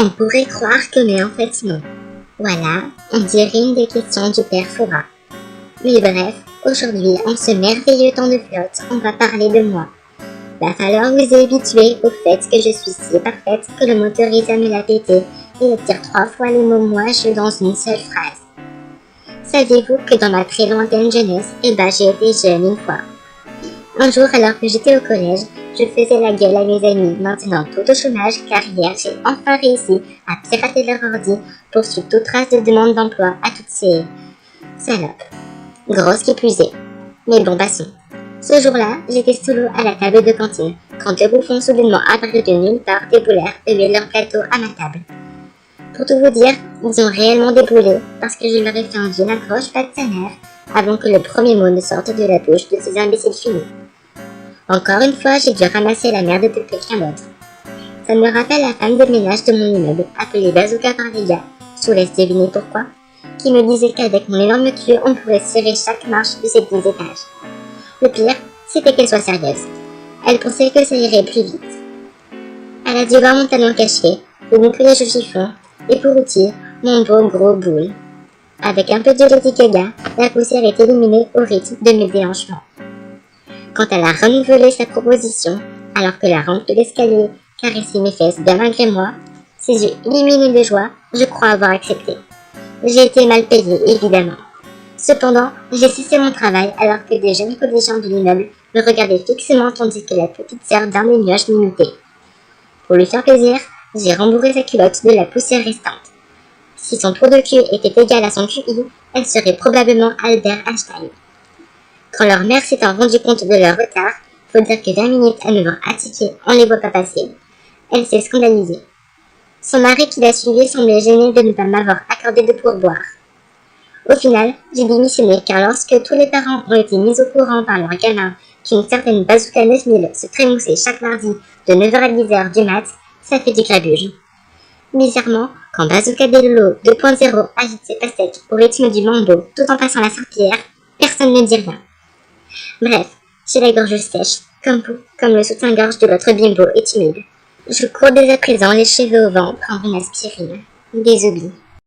On pourrait croire que mais en fait non. Voilà, on dirait une des questions du père Fouras. Mais bref, aujourd'hui, en ce merveilleux temps de flotte, on va parler de moi. Va falloir vous habituer au fait que je suis si parfaite que le m'autorise à me la péter et à dire 3 fois les mots moi-je dans une seule phrase. Saviez-vous que dans ma très lointaine jeunesse, j'ai été jeune une fois. Un jour, alors que j'étais au collège, je faisais la gueule à mes amis, maintenant tout au chômage, car hier j'ai enfin réussi à pirater leur ordi pour suivre toute trace de demande d'emploi à toutes ces salopes. Grosses qui plus est. Mais bon, passons. Ce jour-là, j'étais solo à la table de cantine, quand deux bouffons soudainement apparus de nulle part déboulèrent et mirent leur plateau à ma table. Pour tout vous dire, ils ont réellement déboulé parce que je leur ai fait un vieux accroche pas de sa mère avant que le premier mot ne sorte de la bouche de ces imbéciles finis. Encore une fois, j'ai dû ramasser la merde de quelqu'un d'autre. Ça me rappelle la femme de ménage de mon immeuble, appelée Bazooka par les gars, je vous laisse deviner pourquoi, qui me disait qu'avec mon énorme cul, on pourrait serrer chaque marche de ses 10 étages. Le pire, c'était qu'elle soit sérieuse. Elle pensait que ça irait plus vite. Elle a dû voir mon talon caché, le nettoyage au chiffon, et pour outil, mon beau gros boule. Avec un peu de Lady Gaga, la poussière est éliminée au rythme de mes déhanchements. Quand elle a renouvelé sa proposition, alors que la rampe de l'escalier caressait mes fesses bien malgré moi, ses yeux illuminés de joie, je crois avoir accepté. J'ai été mal payée, évidemment. Cependant, j'ai cessé mon travail alors que des jeunes collégiens de l'immeuble me regardaient fixement tandis que la petite sœur d'un des mioches m'imitait. Pour lui faire plaisir, j'ai rembourré sa culotte de la poussière restante. Si son trou de cul était égal à son QI, elle serait probablement Albert Einstein. Quand leur mère s'étant rendu compte de leur retard, faut dire que 20 minutes à me voir attiquer, on les voit pas passer. Elle s'est scandalisée. Son mari qui l'a suivi semblait gêné de ne pas m'avoir accordé de pourboire. Au final, j'ai démissionné car lorsque tous les parents ont été mis au courant par leur gamin qu'une certaine Bazooka 9000 se trémoussait chaque mardi de 9h à 10h du mat, ça fait du grabuge. Bizarrement, quand Bazooka Delolo 2.0 agite ses pastèques au rythme du mambo tout en passant la serpillière, personne ne dit rien. Bref, j'ai la gorge sèche, comme vous, comme le soutien-gorge de votre bimbo est timide. Je cours dès à présent les cheveux au vent prendre une aspirine. Des oublis.